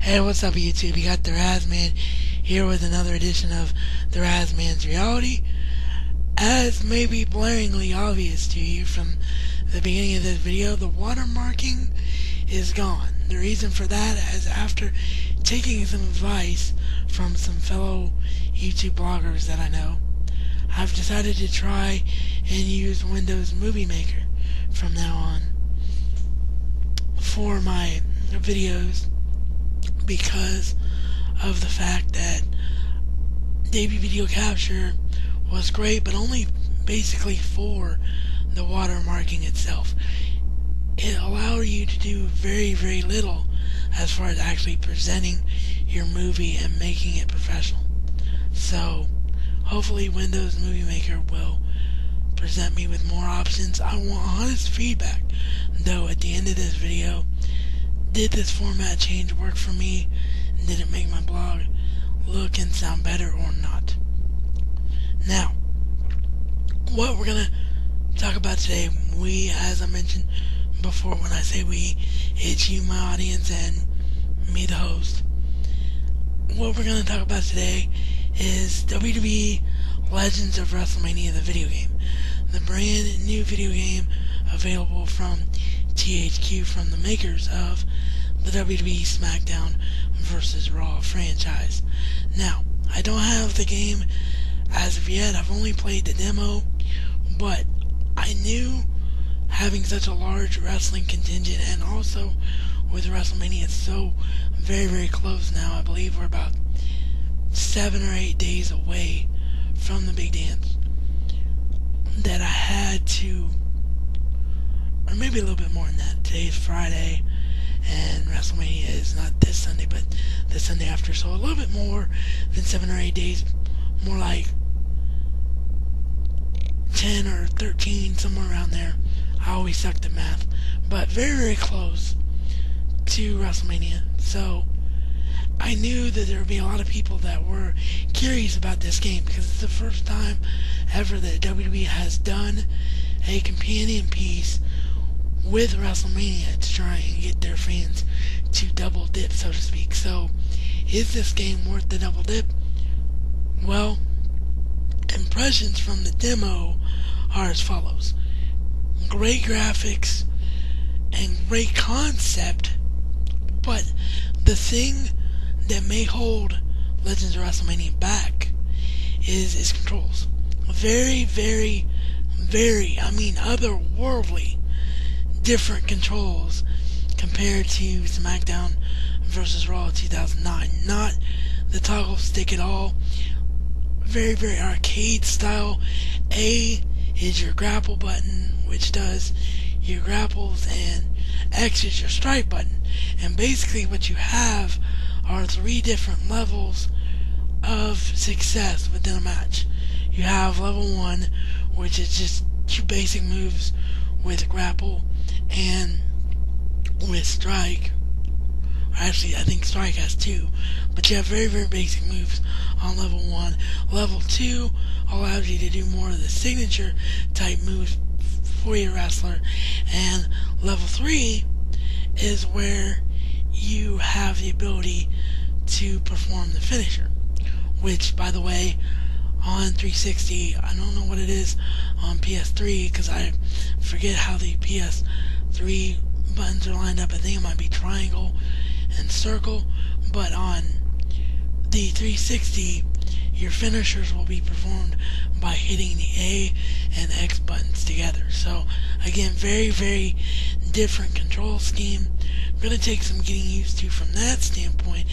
Hey, what's up YouTube? You got the RazMan here with another edition of the RazMansReality. As may be blaringly obvious to you from the beginning of this video, the watermarking is gone. The reason for that is after taking some advice from some fellow YouTube bloggers that I know, I've decided to try and use Windows Movie Maker from now on for my videos, because of the fact that DV video capture was great, but only basically for the watermarking itself. It allowed you to do very, very little as far as actually presenting your movie and making it professional. So hopefully Windows Movie Maker will present me with more options. I want honest feedback though at the end of this video. Did this format change work for me? Did it make my blog look and sound better or not? Now, what we're going to talk about today, we, as I mentioned before, when I say we, it's you, my audience, and me, the host. What we're going to talk about today is WWE Legends of Wrestlemania, the video game. The brand new video game available from THQ, from the makers of the WWE SmackDown vs. Raw franchise. Now, I don't have the game as of yet. I've only played the demo, but I knew having such a large wrestling contingent, and also with WrestleMania, it's so very, very close now. I believe we're about 7 or 8 days away from the big dance, that I had to, or maybe a little bit more than that. Today's Friday, and WrestleMania is not this Sunday, but the Sunday after. So a little bit more than 7 or 8 days, more like 10 or 13, somewhere around there. I always sucked at math, but very, very close to WrestleMania. So I knew that there would be a lot of people that were curious about this game, because it's the first time ever that WWE has done a companion piece with WrestleMania to try and get their fans to double dip, so to speak. So, is this game worth the double dip? Well, impressions from the demo are as follows. Great graphics and great concept, but the thing that may hold Legends of WrestleMania back is its controls. Very, very, very, otherworldly different controls compared to SmackDown vs. Raw 2009. Not the toggle stick at all. Very, very arcade style. A is your grapple button, which does your grapples, and X is your strike button. And basically what you have are 3 different levels of success within a match. You have level 1, which is just 2 basic moves with grapple and with strike. Actually, I think strike has 2, but you have very, very basic moves on level 1. Level 2 allows you to do more of the signature type moves for your wrestler, and level 3 is where you have the ability to perform the finisher, which, by the way, on 360, I don't know what it is on PS3, because I forget how the PS3 buttons are lined up. I think it might be triangle and circle, but on the 360, your finishers will be performed by hitting the A and X buttons together. So again, very, very different control scheme. Going to take some getting used to from that standpoint,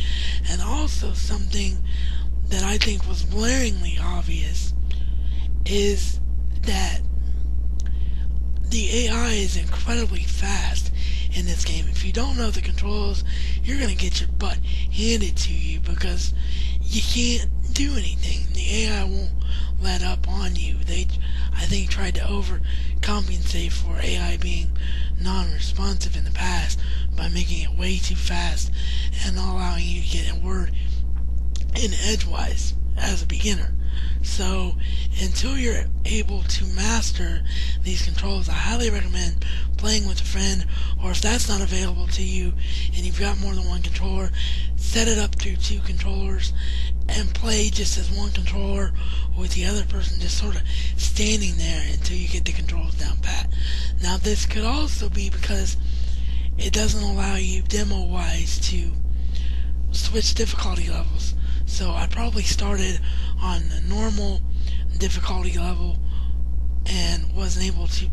and also something that I think was blaringly obvious is that the AI is incredibly fast in this game. If you don't know the controls, you're going to get your butt handed to you, because you can't do anything. The AI won't let up on you. They, I think, tried to overcompensate for AI being non-responsive in the past by making it way too fast and not allowing you to get a word in edgewise as a beginner. So until you're able to master these controls, I highly recommend playing with a friend, or if that's not available to you and you've got more than one controller, set it up through 2 controllers and play just as one controller with the other person just sort of standing there until you get the controls down pat. Now this could also be because it doesn't allow you demo-wise to switch difficulty levels. So I probably started on the normal difficulty level and wasn't able to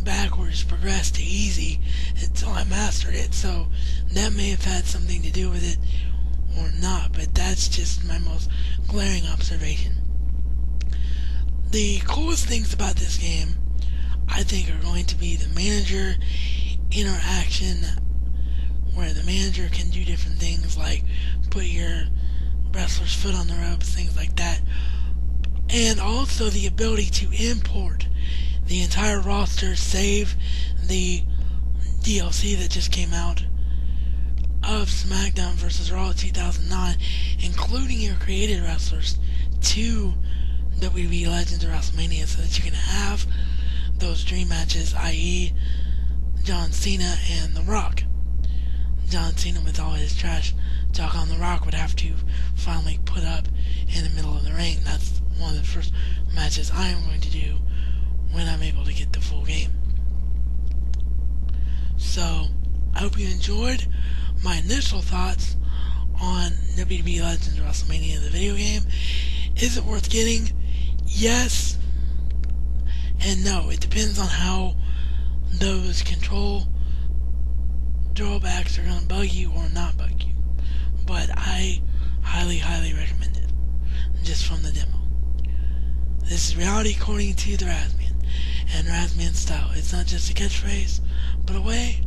backwards progress to easy until I mastered it. So that may have had something to do with it or not, but that's just my most glaring observation. The coolest things about this game, I think, are going to be the manager interaction, where the manager can do different things like put your wrestler's foot on the ropes, things like that, and also the ability to import the entire roster, save the DLC that just came out of SmackDown vs. Raw 2009, including your created wrestlers, to WWE Legends of WrestleMania, so that you can have those dream matches, i.e. John Cena and The Rock. John Cena, with all his trash talk on The Rock, would have to finally put up in the middle of the ring. That's one of the first matches I am going to do when I'm able to get the full game. So, I hope you enjoyed my initial thoughts on WWE Legends of WrestleMania, the video game. Is it worth getting? Yes and no. It depends on how those control drawbacks are going to bug you or not bug you. But I highly, highly recommend it, just from the demo. This is reality according to the RazMan and RazMan style. It's not just a catchphrase, but a way